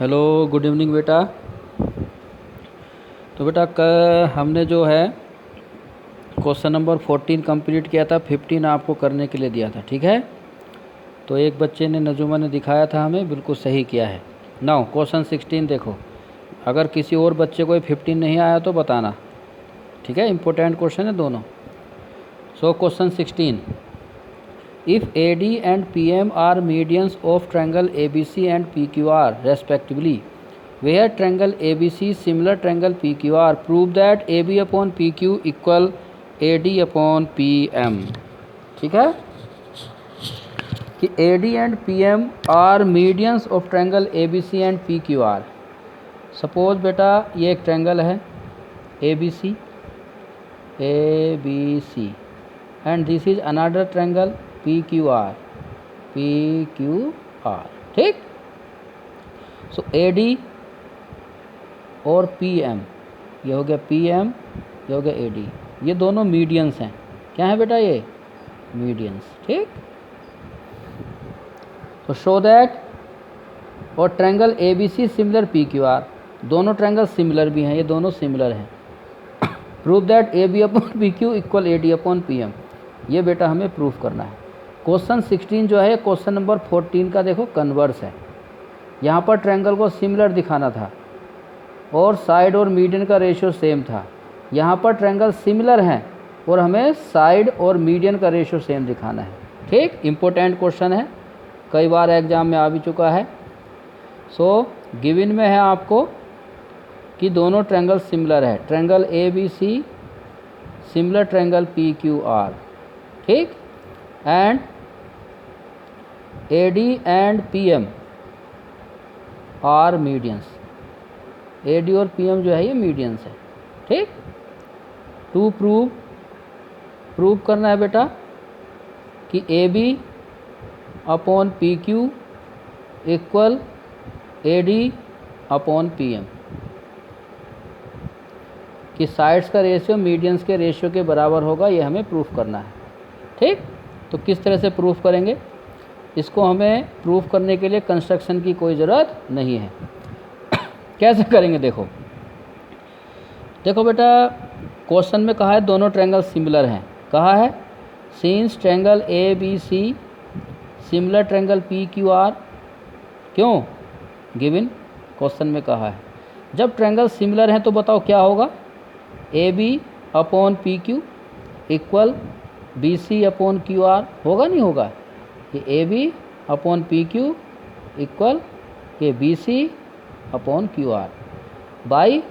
Hello, good evening बेटा। तो बेटा हमने जो है क्वेश्चन नंबर 14 कंप्लीट किया था, 15 आपको करने के लिए दिया था, ठीक है। तो एक बच्चे ने, नजुमा ने दिखाया था हमें, बिल्कुल सही किया है। नाउ क्वेश्चन 16 देखो, अगर किसी और बच्चे को 15 नहीं आया तो बताना, ठीक है। इंपॉर्टेंट क्वेश्चन है दोनों। So question 16, if AD and PM are medians of triangle ABC and PQR respectively, where triangle ABC similar triangle PQR, prove that AB upon PQ equal AD upon PM। ठीक है कि AD and PM are medians of triangle ABC and PQR। Suppose बेटा ये एक triangle है ABC and this is another triangle PQR। ठीक। सो AD और PM, ये हो गया PM, ये हो गया AD, ये दोनों मीडियंस हैं। क्या है बेटा? ये मीडियंस, ठीक। तो शो दैट, और ट्रायंगल ABC सिमिलर PQR, दोनों ट्रायंगल सिमिलर भी हैं, ये दोनों सिमिलर हैं। Prove that AB upon PQ equal AD upon PM, ये बेटा हमें प्रूफ करना है। क्वेश्चन 16 जो है क्वेश्चन नंबर 14 का देखो कन्वर्स है। यहाँ पर ट्रायंगल को सिमिलर दिखाना था और साइड और मीडियन का रेशियो सेम था। यहाँ पर ट्रायंगल सिमिलर हैं और हमें साइड और मीडियन का रेशियो सेम दिखाना है, ठीक। इंपॉर्टेंट क्वेश्चन है, कई बार एग्जाम में आ भी चुका है। सो गिवन में है आपको कि दोनों ट्रायंगल सिमिलर है, triangle ABC similar triangle PQR, ठीक। And AD and PM are medians, AD और PM जो है ये मीडियंस है, ठीक। टू प्रूव करना है बेटा कि AB upon PQ equal AD upon PM, कि साइड्स का रेशियो मीडियंस के रेशियो के बराबर होगा, ये हमें प्रूफ करना है, ठीक। तो किस तरह से प्रूफ करेंगे इसको? हमें प्रूफ करने के लिए कंस्ट्रक्शन की कोई ज़रूरत नहीं है। कैसे करेंगे देखो बेटा, क्वेश्चन में कहा है दोनों ट्रायंगल सिमिलर हैं। कहा है since triangle ABC similar triangle PQR, क्यों? गिवन क्वेश्चन में कहा है। जब ट्रायंगल सिमिलर हैं तो बताओ क्या होगा? AB upon PQ equal BC upon QR, होगा नहीं होगा? ये AB अपॉन PQ इक्वल ये BC upon QR by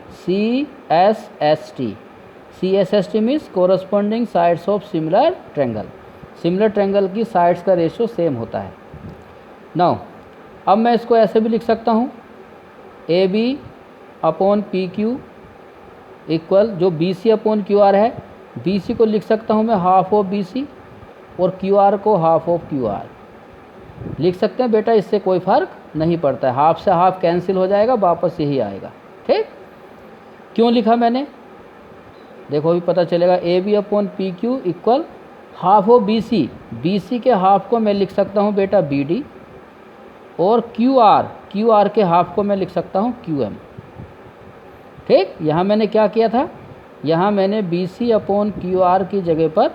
CSST means corresponding sides of similar triangle. Similar triangle की साइड्स का रेशियो सेम होता है। नाउ अब मैं इसको ऐसे भी लिख सकता हूँ, AB अपॉन PQ इक्वल जो BC अपॉन QR है, BC को लिख सकता हूँ मैं हाफ ऑफ BC और QR को हाफ ऑफ QR लिख सकते हैं बेटा, इससे कोई फ़र्क नहीं पड़ता है, हाफ से हाफ कैंसिल हो जाएगा, वापस यही आएगा, ठीक। क्यों लिखा मैंने देखो अभी पता चलेगा। AB upon PQ equal half of BC के हाफ को मैं लिख सकता हूँ बेटा BD, और QR के हाफ को मैं लिख सकता हूँ QM, ठीक। यहाँ मैंने क्या किया था, यहाँ मैंने BC अपॉन QR की जगह पर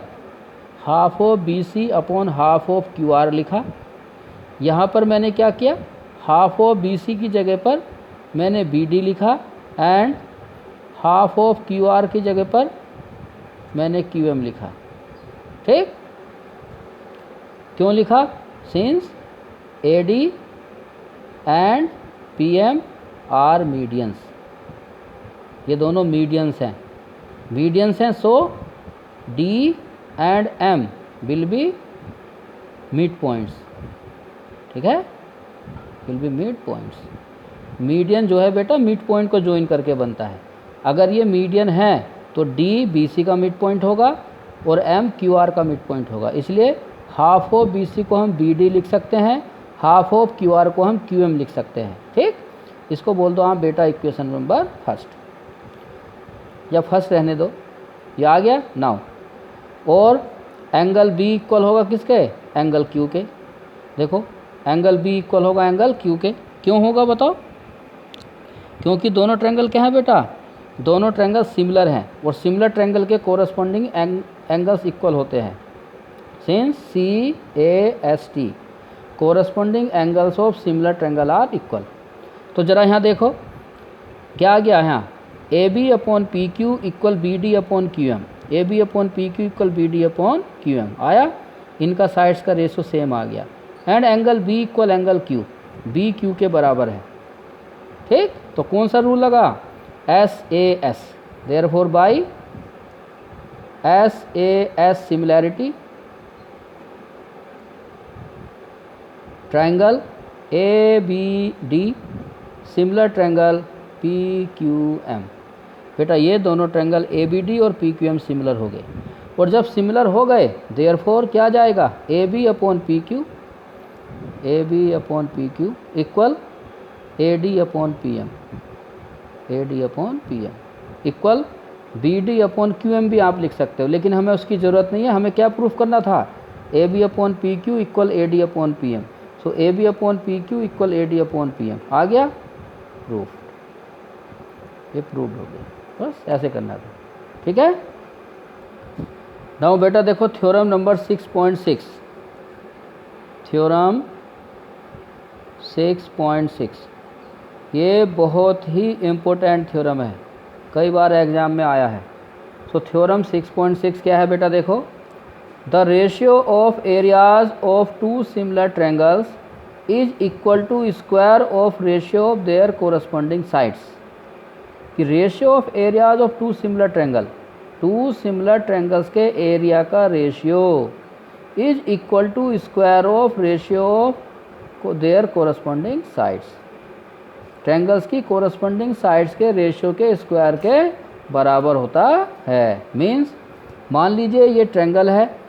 half of BC upon half of QR लिखा। यहाँ पर मैंने क्या किया, हाफ ऑफ BC की जगह पर मैंने BD लिखा एंड हाफ ऑफ QR की जगह पर मैंने QM लिखा, ठीक। क्यों लिखा? Since AD and PM are medians, ये दोनों मीडियंस हैं, so D and M will be mid points, ठीक है, will be mid points. Median जो है बेटा मिड पॉइंट को ज्वाइन करके बनता है। अगर ये मीडियन है तो D BC का मिड पॉइंट होगा और M QR का मिड पॉइंट होगा, इसलिए हाफ ऑफ BC को हम BD लिख सकते हैं, हाफ ऑफ QR को हम QM लिख सकते हैं, ठीक। इसको बोल दो आप बेटा इक्वेशन नंबर फर्स्ट, या फर्स्ट रहने दो, ये आ गया। नाउ और एंगल B इक्वल होगा किसके? एंगल Q के। देखो एंगल B इक्वल होगा एंगल Q के। क्यों होगा बताओ? क्योंकि दोनों ट्रायंगल क्या हैं बेटा, दोनों ट्रायंगल सिमिलर हैं और सिमिलर ट्रायंगल के कोरस्पॉन्डिंग एंगल्स इक्वल होते हैं। Since CAST corresponding angles of similar triangle are equal. तो ज़रा यहाँ देखो क्या आ गया यहाँ, AB/PQ equal BD/QM, AB/PQ equal BD/QM आया, इनका साइड्स का रेशो सेम आ गया। And angle B equal angle Q, B Q के बराबर है। ठीक, तो कौन सा रूल लगा, SAS। Therefore by SAS similarity triangle ABD similar triangle PQM। बेटा ये दोनों ट्रायंगल ABD और PQM सिमिलर हो गए, और जब सिमिलर हो गए देयरफॉर क्या जाएगा, AB/PQ equal AD/PM equal BD/QM भी आप लिख सकते हो, लेकिन हमें उसकी ज़रूरत नहीं है। हमें क्या प्रूफ करना था, AB/PQ इक्वल AD/PM। सो AB/PQ इक्वल AD/PM आ गया, प्रूफ, ये प्रूव हो गया। बस ऐसे करना था, ठीक है। नाउ बेटा देखो थ्योरम नंबर 6.6, थ्योरम 6.6 ये बहुत ही इम्पोर्टेंट थ्योरम है, कई बार एग्जाम में आया है। सो थ्योरम 6.6 क्या है बेटा, देखो the ratio of areas of two similar triangles is equal to square of ratio of their corresponding sides. कि ratio of areas of two similar triangle, two similar triangles के area का ratio is equal to square of ratio of their corresponding sides. Triangles की corresponding sides के ratio के square के बराबर होता है। मीन्स मान लीजिए ये ट्रायंगल है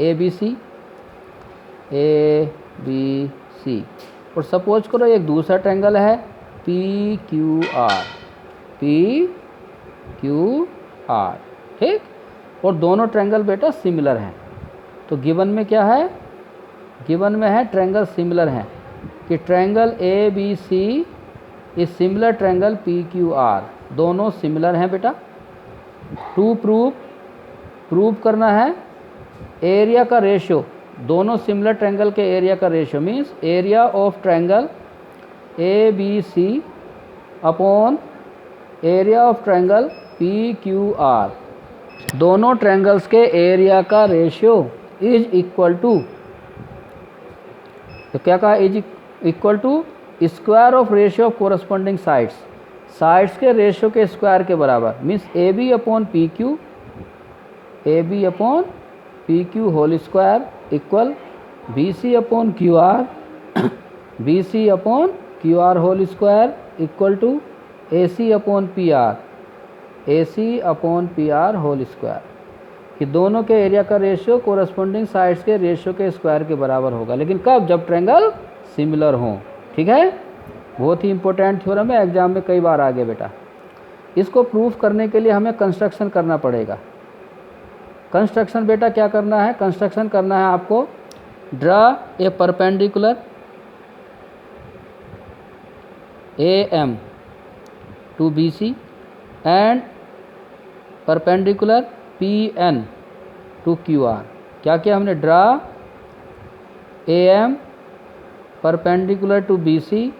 ABC और सपोज करो एक दूसरा ट्रायंगल है PQR, ठीक, और दोनों ट्रायंगल बेटा सिमिलर हैं। तो गिवन में क्या है, गिवन में है ट्रायंगल सिमिलर हैं, कि triangle ABC is similar triangle PQR, दोनों सिमिलर हैं बेटा। टू प्रूव करना है एरिया का रेशियो, दोनों सिमिलर ट्रायंगल के एरिया का ratio means area of triangle ABC upon area of triangle PQR, दोनों ट्रायंगल्स के एरिया का रेशियो इज इक्वल टू, तो क्या कहा, is equal to square of ratio of corresponding sides, sides के रेशियो के स्क्वायर के बराबर। Means AB/PQ whole square equal BC/QR whole square equal to AC/PR whole square. कि दोनों के एरिया का रेशियो कोरस्पॉन्डिंग साइड्स के रेशियो के स्क्वायर के बराबर होगा, लेकिन कब, जब ट्रायंगल सिमिलर हों। ठीक है, बहुत ही इंपॉर्टेंट थ्योरम है, एग्जाम में कई बार आ गया बेटा। इसको प्रूफ करने के लिए हमें कंस्ट्रक्शन करना पड़ेगा। कंस्ट्रक्शन बेटा क्या करना है, कंस्ट्रक्शन करना है आपको, draw a perpendicular AM to BC and perpendicular PN to QR। क्या किया हमने, draw AM perpendicular to BC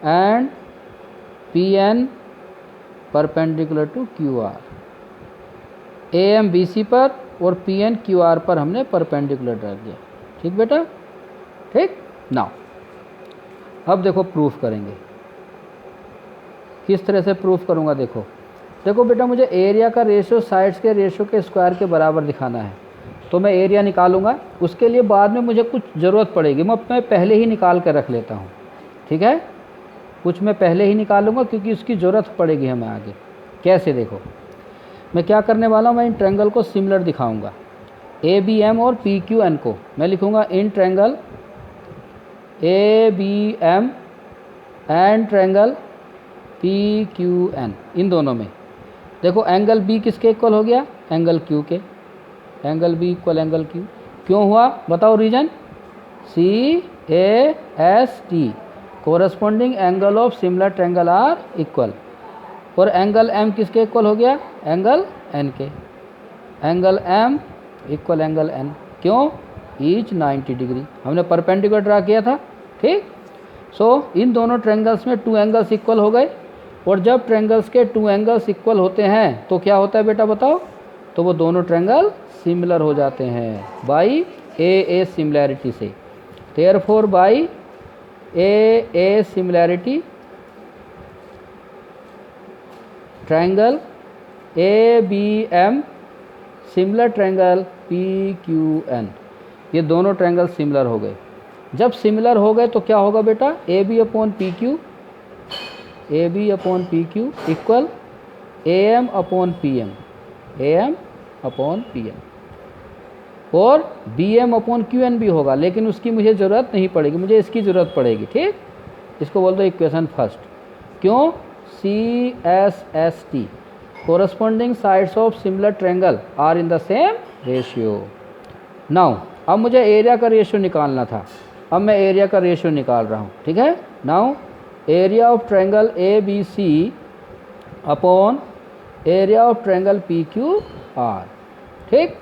and PN perpendicular to QR। AM BC पर और PN QR पर हमने परपेंडिकुलर ड्रा किया। ठीक बेटा, ठीक। नाउ अब देखो प्रूफ करेंगे, किस तरह से प्रूफ करूँगा। देखो बेटा, मुझे एरिया का रेशियो साइड्स के रेशियो के स्क्वायर के बराबर दिखाना है, तो मैं एरिया निकालूंगा। उसके लिए बाद में मुझे कुछ ज़रूरत पड़ेगी, मैं पहले ही निकाल कर रख लेता हूँ। ठीक है, कुछ मैं पहले ही निकालूंगा क्योंकि उसकी ज़रूरत पड़ेगी हमें आगे। कैसे, देखो मैं क्या करने वाला हूँ, मैं इन ट्रायंगल को सिमिलर दिखाऊंगा। ABM और PQN को मैं लिखूँगा in triangle ABM and triangle PQN, इन दोनों में देखो एंगल B किसके इक्वल हो गया, एंगल Q के। Angle B equal angle Q क्यों हुआ, बताओ reason. CAST corresponding angle of similar triangle are equal, और एंगल एम किसके इक्वल हो गया, एंगल एन के, angle M equal angle N, क्यों, ईच 90 डिग्री, हमने परपेंडिकुलर ड्रा किया था, ठीक। सो इन दोनों ट्रायंगल्स में 2 एंगल्स इक्वल हो गए, और जब ट्रायंगल्स के 2 एंगल्स इक्वल होते हैं तो क्या होता है बेटा बताओ, तो वो दोनों ट्रायंगल सिमिलर हो जाते हैं बाई ए सिमिलैरिटी से। Therefore by A similarity triangle A B M similar triangle P Q N, ये दोनों ट्रायंगल सिमिलर हो गए। जब सिमिलर हो गए तो क्या होगा बेटा, A B upon P Q, A B upon P Q equal A M upon P M, A M upon P M, और B M upon Q N भी होगा, लेकिन उसकी मुझे ज़रूरत नहीं पड़ेगी, मुझे इसकी ज़रूरत पड़ेगी, ठीक। इसको बोल दो इक्वेशन फर्स्ट, क्यों, C S T corresponding sides of similar triangle are in the same ratio. Now अब मुझे एरिया का रेशियो निकालना था, अब मैं एरिया का रेशियो निकाल रहा हूँ, ठीक है। Now area of triangle A B C upon area of triangle P Q R, ठीक।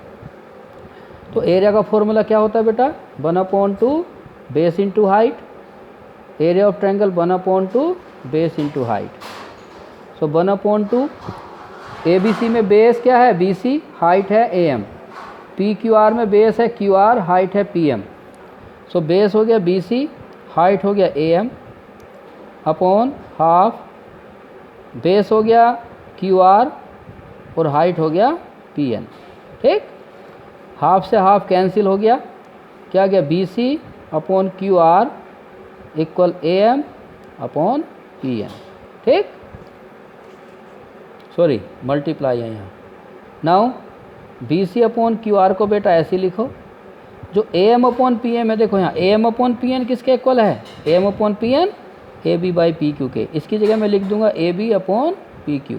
तो एरिया का फॉर्मूला क्या होता है बेटा, 1/2 base into height, area of triangle 1/2 base into height. So 1/2 A B C में बेस क्या है, बी सी, हाइट है A M, P Q R में बेस है क्यू आर, हाइट है पी एम। सो बेस हो गया बी सी, हाइट हो गया A M upon half, base हो गया क्यू आर और हाइट हो गया पी एन, ठीक। हाफ से हाफ कैंसिल हो गया, क्या गया, B C upon Q R equal A M upon P N, ठीक। सॉरी मल्टीप्लाई है यहाँ। Now B C upon Q R को बेटा ऐसे लिखो, जो A M upon P M है, देखो यहाँ A M upon P N किसके इक्वल है, A M upon P N A B by P Q के, इसकी जगह मैं लिख दूंगा A B upon P Q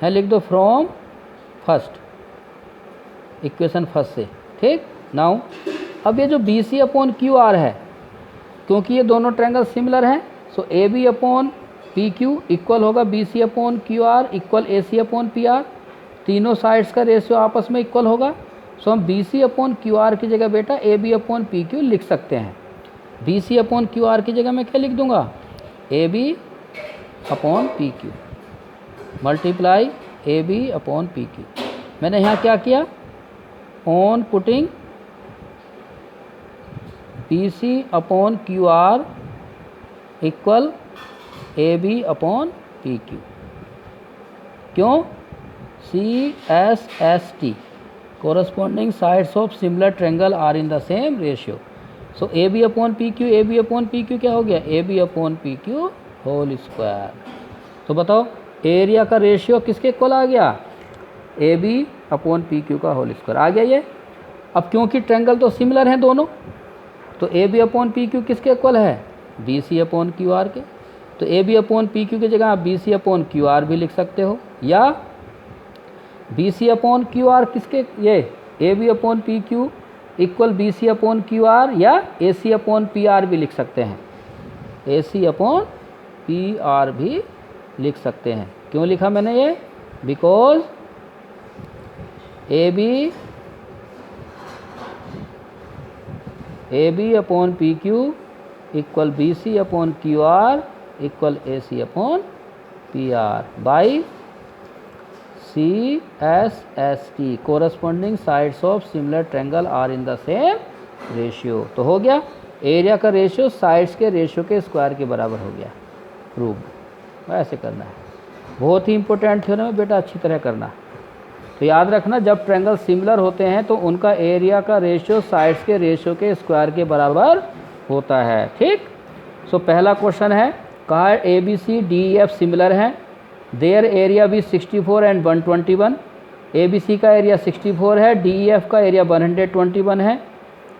है, लिख दो फ्रॉम फर्स्ट, इक्वेशन फर्स्ट से, ठीक। नाउ अब ये जो B C upon Q R है, क्योंकि ये दोनों ट्रायंगल सिमिलर हैं, so A B upon P Q equal होगा B C upon Q R equal A C upon P R, तीनों साइड्स का रेशियो आपस में इक्वल होगा। सो हम B C upon Q R की जगह बेटा A B upon P Q लिख सकते हैं। B C upon Q R की जगह मैं क्या लिख दूंगा, A B upon P Q multiply A B upon P Q. मैंने यहाँ क्या किया, on putting B C upon Q R equal A B upon P Q, क्यों, C S T corresponding sides of similar triangle are in the same ratio. So A B upon P Q, A B upon P Q क्या हो गया, A B upon P Q whole square. तो बताओ area का ratio किसके equal आ गया, A B upon P Q का होल स्क्वायर आ गया ये। अब क्योंकि ट्रायंगल तो सिमिलर हैं दोनों, तो A B upon P Q किसके इक्वल है, B C upon Q R के। तो A B upon P Q की जगह आप B C upon Q R भी लिख सकते हो, या B C upon Q R किसके, ये A B upon P Q equal B C upon Q R, या A C upon P R भी लिख सकते हैं, A C upon P R भी लिख सकते हैं। क्यों लिखा मैंने ये, because A B upon P Q equal B C upon Q R equal A C upon P R by C S T corresponding sides of similar triangle are in the same ratio. तो हो गया area का ratio sides के ratio के square के बराबर हो गया, प्रूव। ऐसे करना है, बहुत ही इंपॉर्टेंट थ्योरम है बेटा, अच्छी तरह करना। तो याद रखना जब ट्रायंगल सिमिलर होते हैं तो उनका एरिया का रेशियो साइड्स के रेशियो के स्क्वायर के बराबर होता है, ठीक। सो पहला क्वेश्चन है, कहा A B C D F similar हैं, देयर एरिया भी 64 एंड 121। ए बी सी का एरिया 64 है, डी ई एफ का एरिया 121 है,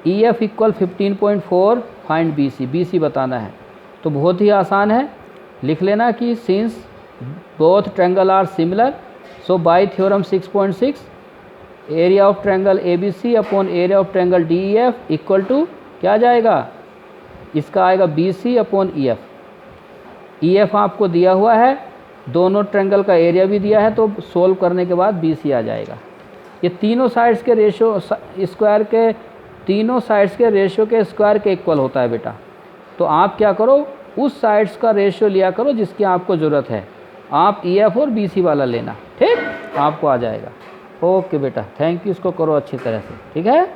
E F equal 15.4, find B C, B C बताना है। तो बहुत ही आसान है, लिख लेना कि since both triangle are similar, so by theorem 6.6 area of triangle A B C upon area of triangle D E F equal to क्या आ जाएगा, इसका आएगा B C upon E F, E F आपको दिया हुआ है, दोनों ट्रायंगल का एरिया भी दिया है, तो सोल्व करने के बाद बी सी आ जाएगा। ये तीनों साइड्स के रेशियो स्क्वायर के, तीनों साइड्स के रेशियो के स्क्वायर के इक्वल होता है बेटा। तो आप क्या करो, उस साइड्स का रेशियो लिया करो जिसकी आपको ज़रूरत है। आप ई एफ और बी सी वाला लेना, ठीक, आपको आ जाएगा। ओके बेटा, थैंक यू, इसको करो अच्छी तरह से, ठीक है।